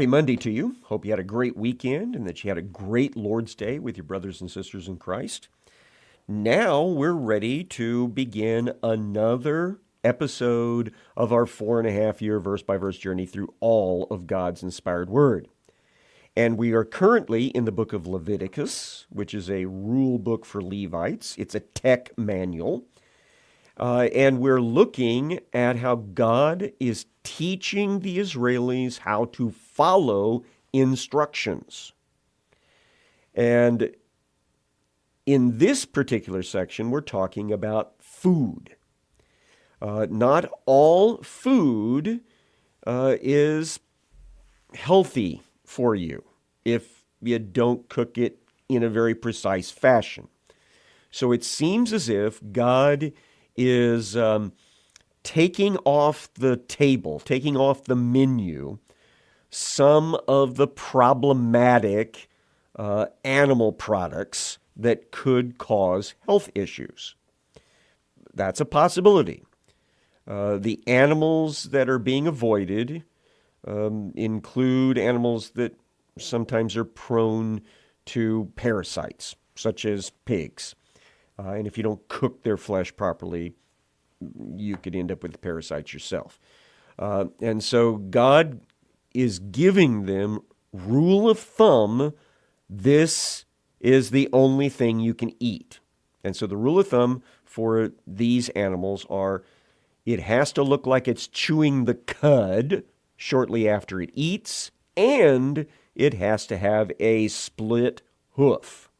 Happy Monday to you. Hope you had a great weekend and that you had a great Lord's Day with your brothers and sisters in Christ. Now we're ready to begin another episode of our 4.5 year verse by verse journey through all of God's inspired word. And we are currently in the book of Leviticus, which is a rule book for Levites. It's a tech manual. And we're looking at how God is teaching the Israelis how to follow instructions. And in this particular section, we're talking about food. Not all food is healthy for you if you don't cook it in a very precise fashion. So it seems as if God is taking off the table, taking off the menu, some of the problematic animal products that could cause health issues. That's a possibility. The animals that are being avoided include animals that sometimes are prone to parasites, such as pigs. And if you don't cook their flesh properly, you could end up with parasites yourself. And so God is giving them rule of thumb, this is the only thing you can eat. And so the rule of thumb for these animals are it has to look like it's chewing the cud shortly after it eats, and it has to have a split hoof.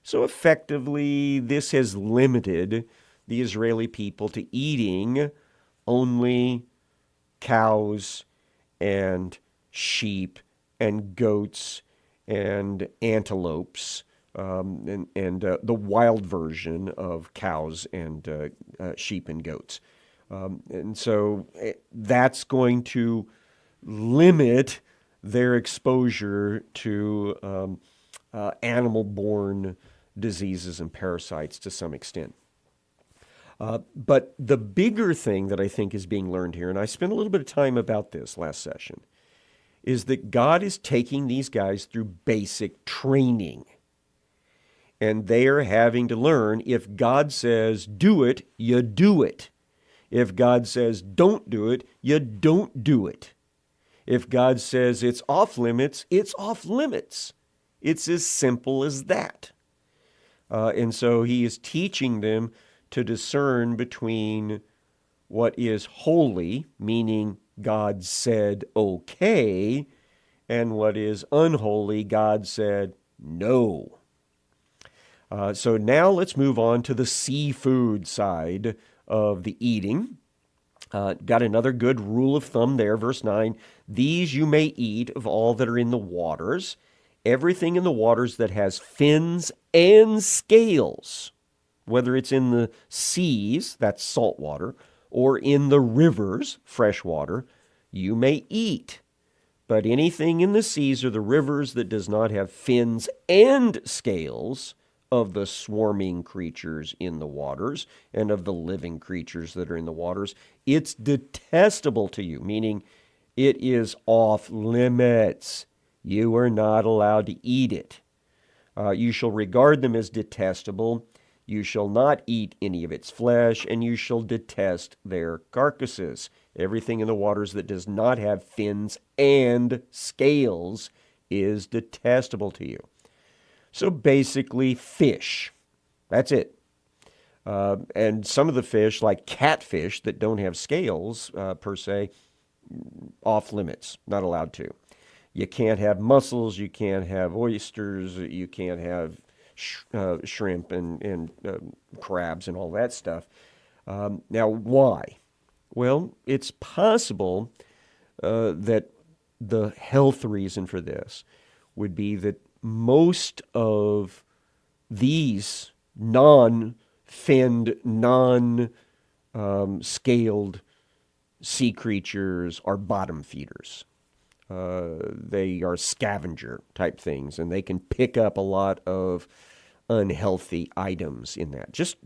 So effectively, this has limited the Israeli people to eating only cows and sheep and goats and antelopes and the wild version of cows and sheep and goats. And so that's going to limit their exposure to animal-borne diseases and parasites to some extent. But the bigger thing that I think is being learned here, and I spent a little bit of time about this last session, is that God is taking these guys through basic training. And they are having to learn, if God says do it, you do it. If God says don't do it, you don't do it. If God says it's off limits, it's off limits. It's as simple as that. And so he is teaching them to discern between what is holy, meaning God said okay, and what is unholy, God said no. So now let's move on to the seafood side of the eating. Got another good rule of thumb there, verse 9. These you may eat of all that are in the waters. Everything in the waters that has fins and scales, whether it's in the seas, that's salt water, or in the rivers, fresh water, you may eat. But anything in the seas or the rivers that does not have fins and scales of the swarming creatures in the waters and of the living creatures that are in the waters, it's detestable to you, meaning it is off limits. You are not allowed to eat it. You shall regard them as detestable. You shall not eat any of its flesh, and you shall detest their carcasses. Everything in the waters that does not have fins and scales is detestable to you. So basically, fish. That's it. And some of the fish, like catfish that don't have scales per se, off limits, not allowed to. You can't have mussels, you can't have oysters, you can't have shrimp and crabs and all that stuff. Now, why? Well, it's possible that the health reason for this would be that most of these non-finned, non-scaled sea creatures are bottom feeders. They are scavenger type things, and they can pick up a lot of unhealthy items in that. Just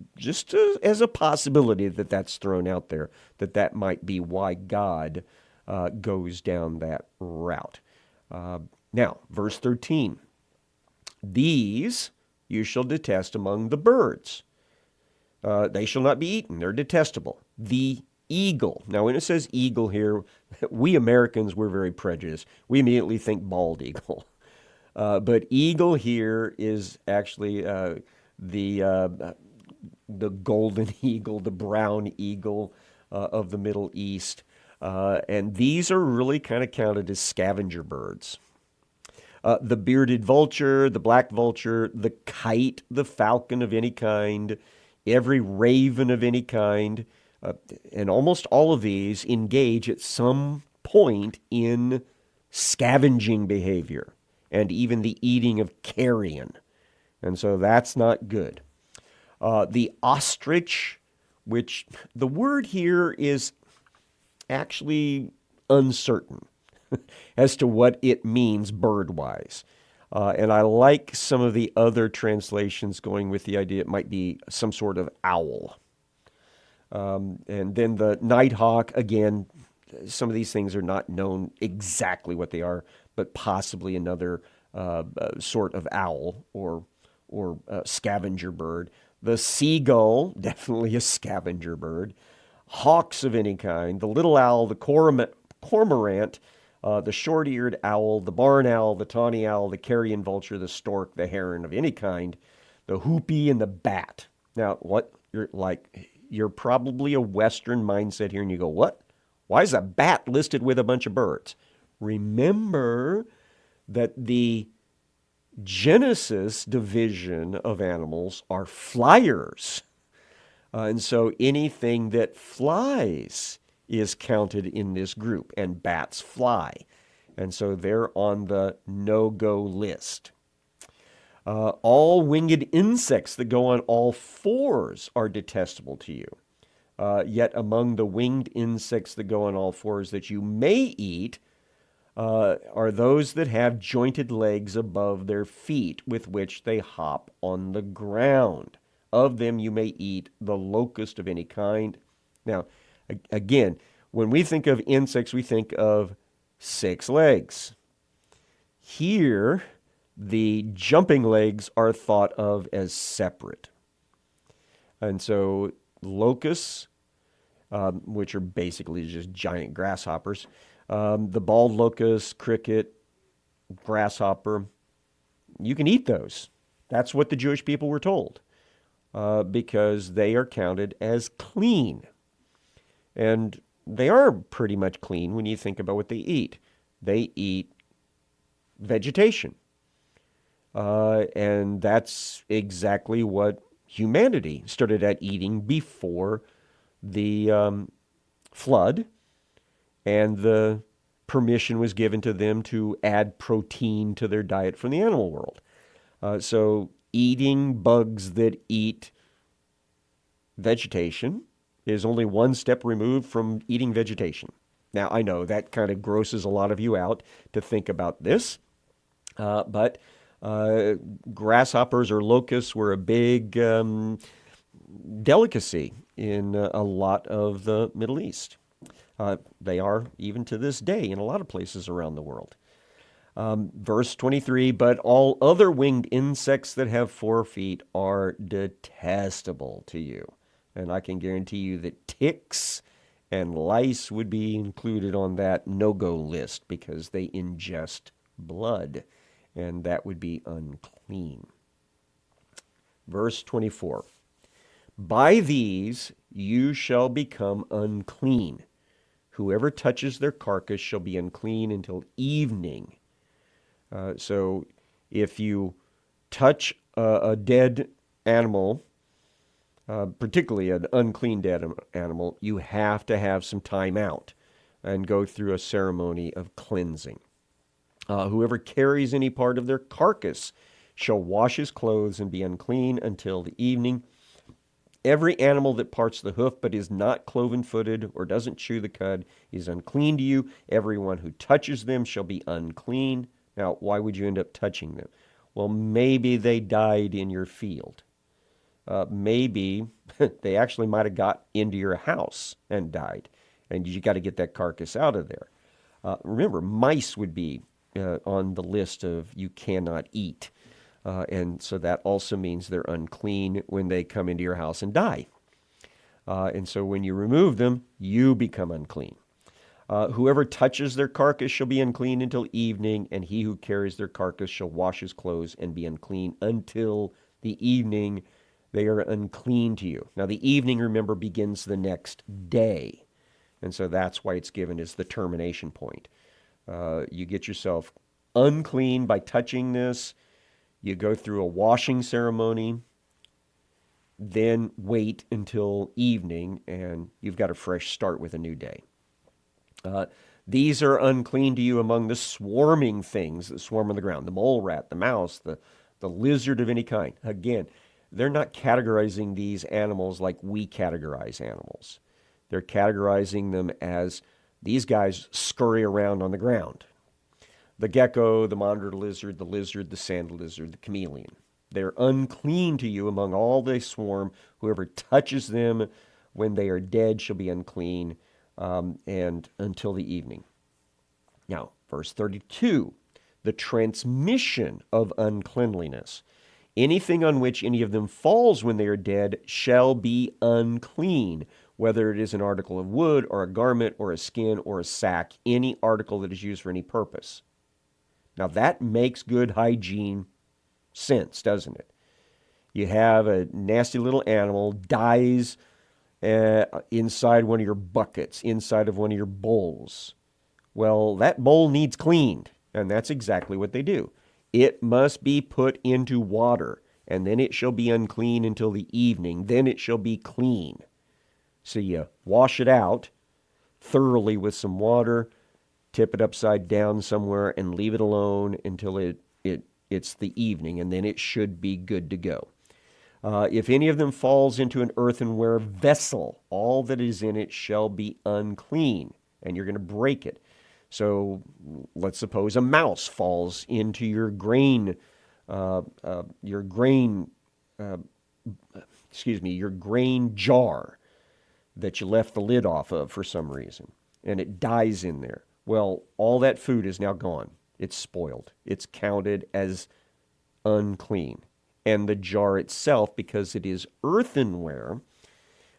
as a possibility that's thrown out there, that might be why God goes down that route. Now, verse 13. These you shall detest among the birds. They shall not be eaten. They're detestable. The eagle. Now, when it says eagle here, we Americans, we're very prejudiced. We immediately think bald eagle. But eagle here is actually the golden eagle, the brown eagle of the Middle East. And these are really kind of counted as scavenger birds. The bearded vulture, the black vulture, the kite, the falcon of any kind, every raven of any kind, and almost all of these engage at some point in scavenging behavior and even the eating of carrion. And so that's not good. The ostrich, which the word here is actually uncertain as to what it means bird-wise. And I like some of the other translations going with the idea it might be some sort of owl. And then the nighthawk, again, some of these things are not known exactly what they are, but possibly another sort of owl or scavenger bird. The seagull, definitely a scavenger bird. Hawks of any kind. The little owl, the cormorant, the short-eared owl, the barn owl, the tawny owl, the carrion vulture, the stork, the heron of any kind, the hoopie, and the bat. Now, what you're probably a Western mindset here, and you go, what? Why is a bat listed with a bunch of birds? Remember that the Genesis division of animals are flyers. And so anything that flies is counted in this group, and bats fly. And so they're on the no-go list. All winged insects that go on all fours are detestable to you. Yet among the winged insects that go on all fours that you may eat are those that have jointed legs above their feet with which they hop on the ground. Of them you may eat the locust of any kind. Now, again, when we think of insects, we think of 6 legs. Here, the jumping legs are thought of as separate. And so locusts, which are basically just giant grasshoppers, the bald locust, cricket, grasshopper, you can eat those. That's what the Jewish people were told. Because they are counted as clean. And they are pretty much clean when you think about what they eat. They eat vegetation. And that's exactly what humanity started at eating before the flood, and the permission was given to them to add protein to their diet from the animal world. So eating bugs that eat vegetation is only one step removed from eating vegetation. Now, I know that kind of grosses a lot of you out to think about this, but grasshoppers or locusts were a big delicacy in a lot of the Middle East. They are even to this day in a lot of places around the world. Verse 23, but all other winged insects that have 4 feet are detestable to you. And I can guarantee you that ticks and lice would be included on that no-go list because they ingest blood, and that would be unclean. Verse 24, by these you shall become unclean. Whoever touches their carcass shall be unclean until evening. So if you touch a dead animal, particularly an unclean dead animal, you have to have some time out and go through a ceremony of cleansing. Whoever carries any part of their carcass shall wash his clothes and be unclean until the evening. Every animal that parts the hoof but is not cloven-footed or doesn't chew the cud is unclean to you. Everyone who touches them shall be unclean. Now, why would you end up touching them? Well, maybe they died in your field. Maybe they actually might have got into your house and died, and you got to get that carcass out of there. Remember, mice would be on the list of you cannot eat. And so that also means they're unclean when they come into your house and die. And so when you remove them, you become unclean. Whoever touches their carcass shall be unclean until evening, and he who carries their carcass shall wash his clothes and be unclean until the evening. They are unclean to you. Now, the evening, remember, begins the next day. And so that's why it's given as the termination point. You get yourself unclean by touching this. You go through a washing ceremony, then wait until evening, and you've got a fresh start with a new day. These are unclean to you among the swarming things that swarm on the ground, the mole rat, the mouse, the lizard of any kind. Again, they're not categorizing these animals like we categorize animals. They're categorizing them as these guys scurry around on the ground. The gecko, the monitor lizard, the sand lizard, the chameleon. They're unclean to you among all they swarm. Whoever touches them when they are dead shall be unclean, and until the evening. Now, verse 32, the transmission of uncleanliness. Anything on which any of them falls when they are dead shall be unclean, whether it is an article of wood or a garment or a skin or a sack, any article that is used for any purpose. Now, that makes good hygiene sense, doesn't it? You have a nasty little animal, dies inside one of your buckets, inside of one of your bowls. Well, that bowl needs cleaned, and that's exactly what they do. It must be put into water, and then it shall be unclean until the evening. Then it shall be clean. So you wash it out thoroughly with some water, tip it upside down somewhere, and leave it alone until it's the evening, and then it should be good to go. If any of them falls into an earthenware vessel, all that is in it shall be unclean, and you're going to break it. So let's suppose a mouse falls into your grain jar that you left the lid off of for some reason, and it dies in there. Well, all that food is now gone. It's spoiled. It's counted as unclean. And the jar itself, because it is earthenware,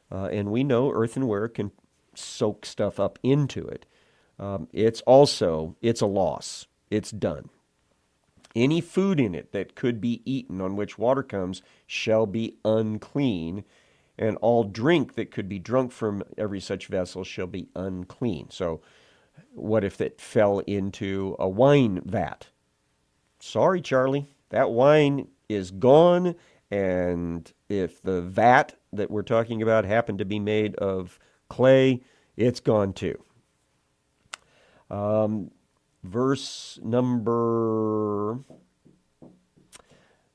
and we know earthenware can soak stuff up into it, it's a loss. It's done. Any food in it that could be eaten on which water comes shall be unclean, and all drink that could be drunk from every such vessel shall be unclean. So what if it fell into a wine vat? Sorry, Charlie, that wine is gone, and if the vat that we're talking about happened to be made of clay, it's gone too. Verse number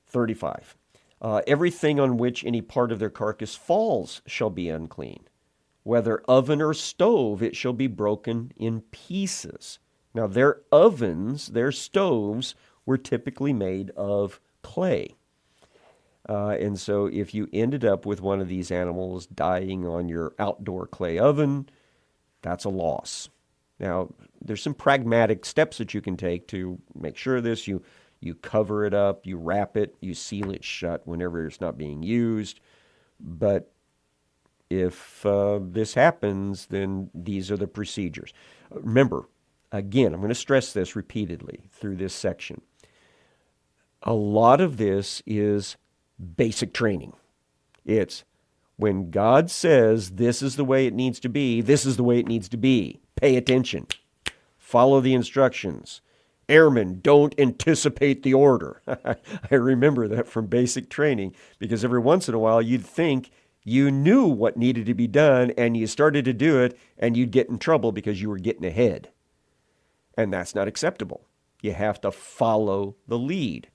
35. Everything on which any part of their carcass falls shall be unclean. Whether oven or stove, it shall be broken in pieces. Now, their ovens, their stoves, were typically made of clay. And so if you ended up with one of these animals dying on your outdoor clay oven, that's a loss. Now, there's some pragmatic steps that you can take to make sure of this. You cover it up, you wrap it, you seal it shut whenever it's not being used. But if this happens, then these are the procedures. Remember, again, I'm going to stress this repeatedly through this section. A lot of this is basic training. It's when God says this is the way it needs to be, this is the way it needs to be. Pay attention. Follow the instructions. Airmen, don't anticipate the order. I remember that from basic training because every once in a while you'd think you knew what needed to be done and you started to do it and you'd get in trouble because you were getting ahead. And that's not acceptable. You have to follow the lead.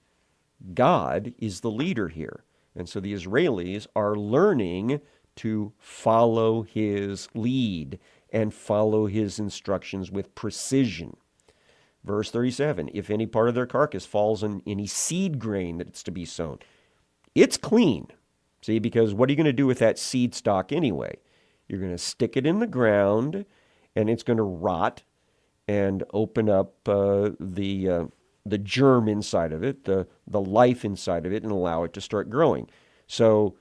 God is the leader here. And so the Israelis are learning to follow his lead and follow his instructions with precision. Verse 37, if any part of their carcass falls on any seed grain that it's to be sown, it's clean. See, because what are you going to do with that seed stock anyway? You're going to stick it in the ground, and it's going to rot, and open up the germ inside of it, the life inside of it, and allow it to start growing. So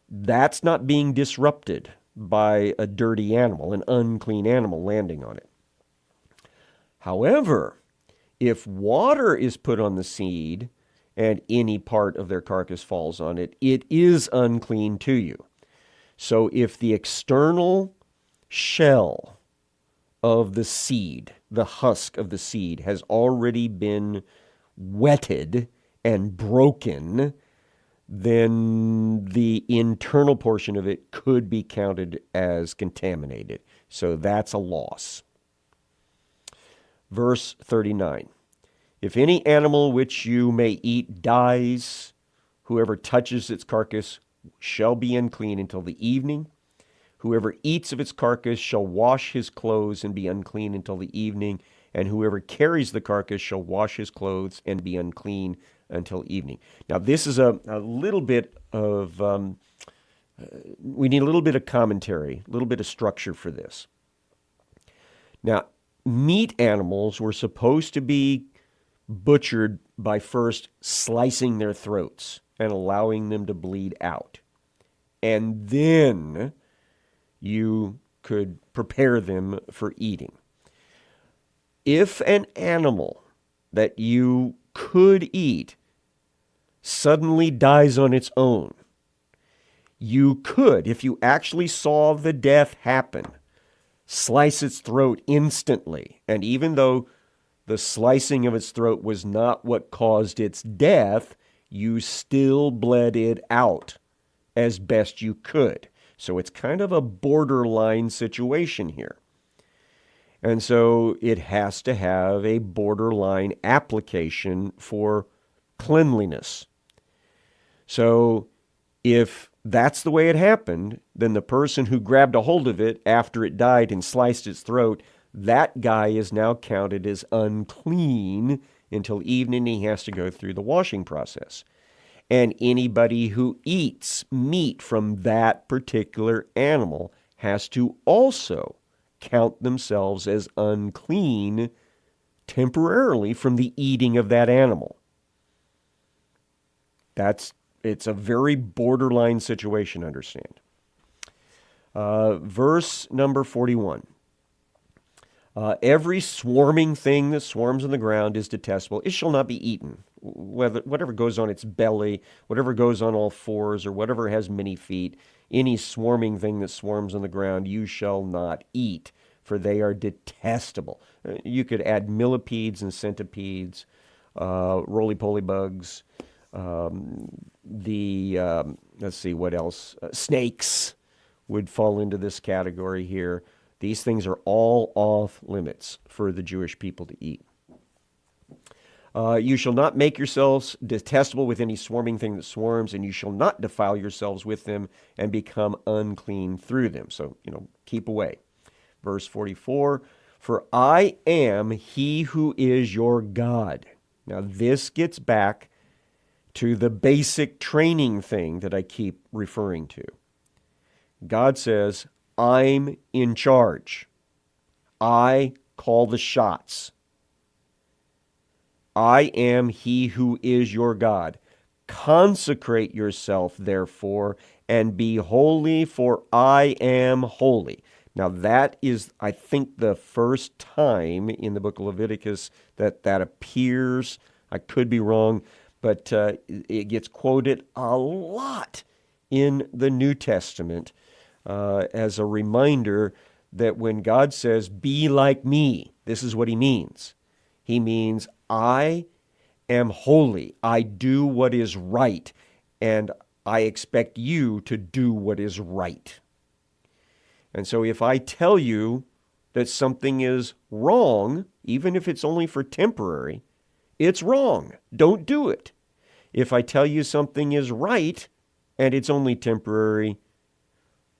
that's not being disrupted by a dirty animal, an unclean animal landing on it. However, if water is put on the seed and any part of their carcass falls on it, it is unclean to you. So if the external shell of the seed, the husk of the seed, has already been wetted and broken, then the internal portion of it could be counted as contaminated. So that's a loss. Verse 39. If any animal which you may eat dies, whoever touches its carcass shall be unclean until the evening. Whoever eats of its carcass shall wash his clothes and be unclean until the evening. And whoever carries the carcass shall wash his clothes and be unclean until evening. Now, this is a little bit of, we need a little bit of commentary, a little bit of structure for this. Now, meat animals were supposed to be butchered by first slicing their throats and allowing them to bleed out. And then you could prepare them for eating. If an animal that you could eat suddenly dies on its own, you could, if you actually saw the death happen, slice its throat instantly. And even though the slicing of its throat was not what caused its death, you still bled it out as best you could. So it's kind of a borderline situation here. And so it has to have a borderline application for cleanliness. So if that's the way it happened, then the person who grabbed a hold of it after it died and sliced its throat, that guy is now counted as unclean until evening. He has to go through the washing process. And anybody who eats meat from that particular animal has to also count themselves as unclean temporarily from the eating of that animal. It's a very borderline situation, understand. Verse number 41. Every swarming thing that swarms on the ground is detestable. It shall not be eaten. Whatever goes on its belly, whatever goes on all fours, or whatever has many feet, any swarming thing that swarms on the ground, you shall not eat, for they are detestable. You could add millipedes and centipedes, roly-poly bugs, let's see, what else? Snakes would fall into this category here. These things are all off limits for the Jewish people to eat. You shall not make yourselves detestable with any swarming thing that swarms, and you shall not defile yourselves with them and become unclean through them. So, keep away. Verse 44, for I am he who is your God. Now, this gets back to the basic training thing that I keep referring to. God says, I'm in charge. I call the shots. I am he who is your God. Consecrate yourself, therefore, and be holy, for I am holy. Now that is, I think, the first time in the book of Leviticus that appears. I could be wrong, but it gets quoted a lot in the New Testament as a reminder that when God says, be like me, this is what he means. He means, I am holy. I do what is right, and I expect you to do what is right. And so if I tell you that something is wrong, even if it's only for temporary, it's wrong. Don't do it. If I tell you something is right and it's only temporary,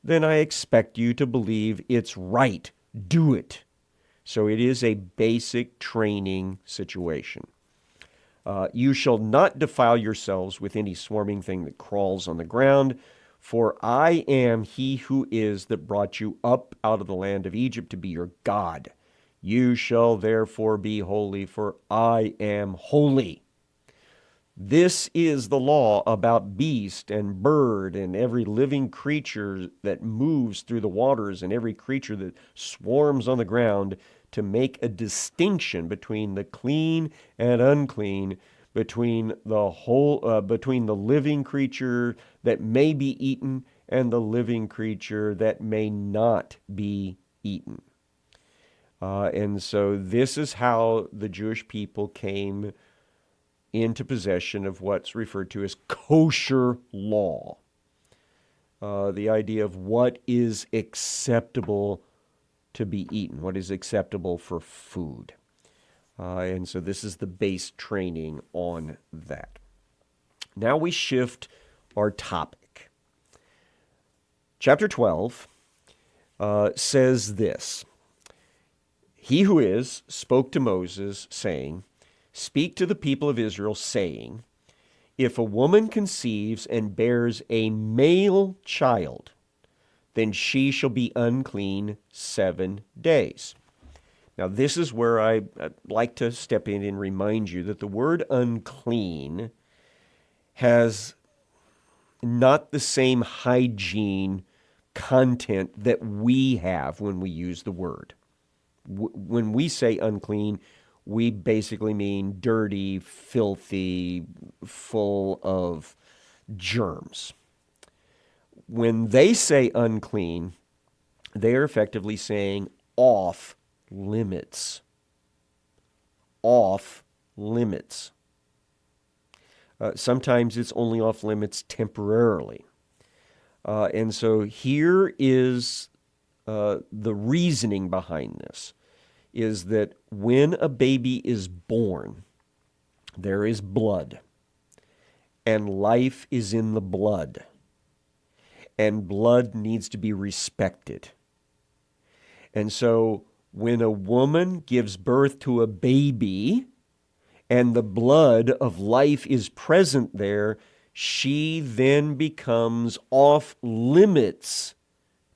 then I expect you to believe it's right. Do it. So it is a basic training situation. You shall not defile yourselves with any swarming thing that crawls on the ground, for I am he who is that brought you up out of the land of Egypt to be your God. You shall therefore be holy, for I am holy. This is the law about beast and bird and every living creature that moves through the waters and every creature that swarms on the ground, to make a distinction between the clean and unclean, between between the living creature that may be eaten and the living creature that may not be eaten. And so this is how the Jewish people came into possession of what's referred to as kosher law. The idea of what is acceptable to be eaten, what is acceptable for food. And so this is the base training on that. Now we shift our topic. Chapter 12 says this: He who is spoke to Moses, saying, Speak to the people of Israel, saying, If a woman conceives and bears a male child, then she shall be unclean 7 days. Now, this is where I'd like to step in and remind you that the word unclean has not the same hygiene content that we have when we use the word. When we say unclean, we basically mean dirty, filthy, full of germs. When they say unclean, they are effectively saying off limits. Off limits. Sometimes it's only off limits temporarily. And so here is the reasoning behind this, is that when a baby is born, there is blood, and life is in the blood, and blood needs to be respected. And so when a woman gives birth to a baby and the blood of life is present there, she then becomes off limits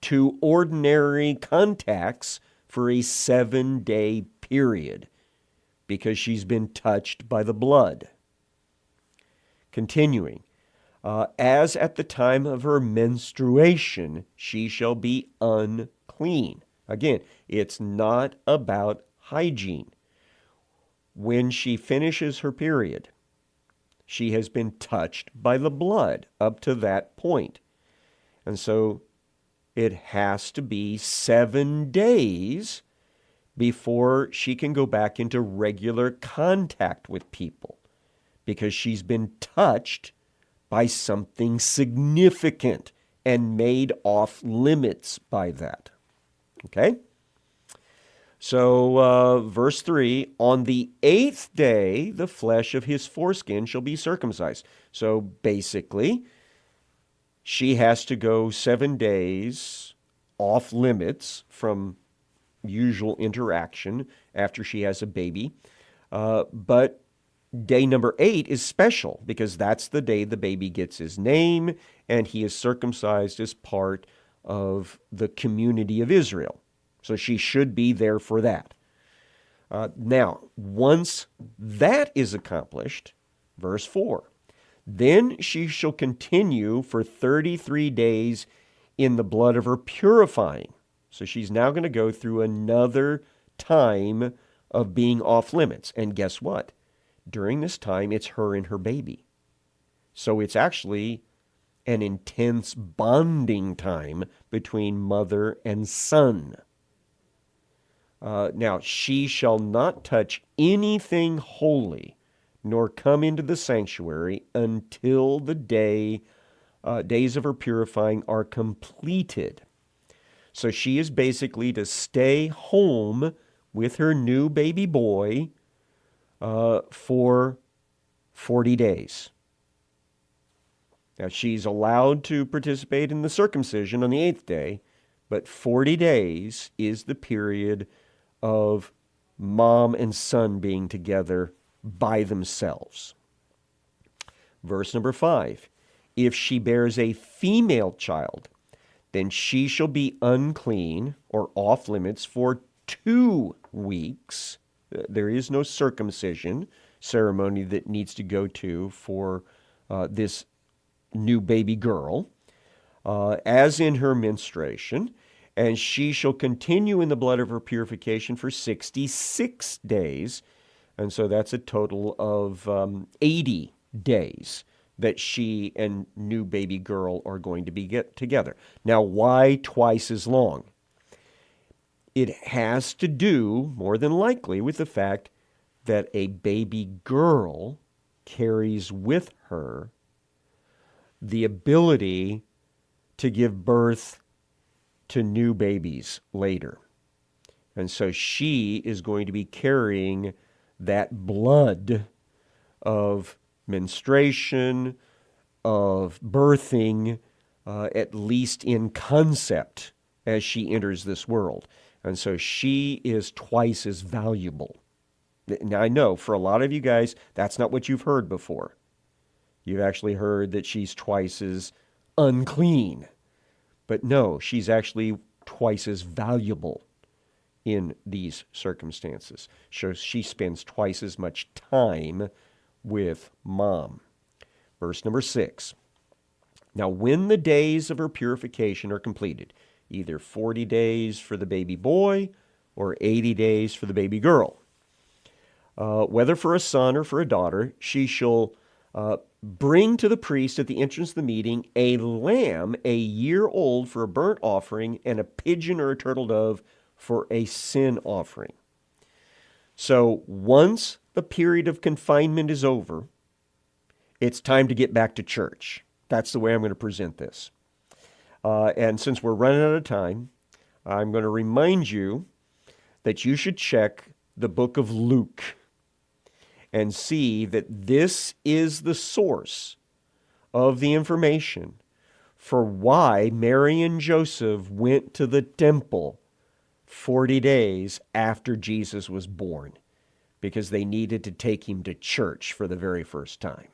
to ordinary contacts for a 7-day period because she's been touched by the blood. Continuing, as at the time of her menstruation, she shall be unclean. Again, it's not about hygiene. When she finishes her period, she has been touched by the blood up to that point. And so it has to be 7 days before she can go back into regular contact with people, because she's been touched by something significant and made off limits by that. Okay? So, verse 3, on the 8th day, the flesh of his foreskin shall be circumcised. So, basically, she has to go 7 days off limits from usual interaction after she has a baby. But day number 8 is special because that's the day the baby gets his name and he is circumcised as part of the community of Israel. So she should be there for that. Now, once that is accomplished, verse 4, then she shall continue for 33 days in the blood of her purifying. So she's now going to go through another time of being off limits. And guess what? During this time, it's her and her baby. So it's actually an intense bonding time between mother and son. Now, she shall not touch anything holy, nor come into the sanctuary until the days of her purifying are completed. So she is basically to stay home with her new baby boy for 40 days. Now, she's allowed to participate in the circumcision on the 8th day, but 40 days is the period of mom and son being together by themselves. Verse number 5, if she bears a female child, then she shall be unclean or off limits for 2 weeks. There is no circumcision ceremony that needs to go to for this new baby girl, as in her menstruation, and she shall continue in the blood of her purification for 66 days. And so that's a total of 80 days that she and new baby girl are going to be get together. Now, why twice as long? It has to do, more than likely, with the fact that a baby girl carries with her the ability to give birth to new babies later. And so she is going to be carrying that blood of menstruation, of birthing, at least in concept, as she enters this world. And so she is twice as valuable. Now, I know for a lot of you guys, that's not what you've heard before. You've actually heard that she's twice as unclean. But no, she's actually twice as valuable in these circumstances. So she spends twice as much time with mom. Verse number 6. Now, when the days of her purification are completed, either 40 days for the baby boy or 80 days for the baby girl, whether for a son or for a daughter, she shall bring to the priest at the entrance of the meeting a lamb a year old for a burnt offering and a pigeon or a turtle dove for a sin offering. So once the period of confinement is over, it's time to get back to church. That's the way I'm going to present this. And since we're running out of time, I'm going to remind you that you should check the book of Luke and see that this is the source of the information for why Mary and Joseph went to the temple 40 days after Jesus was born, because they needed to take him to church for the very first time.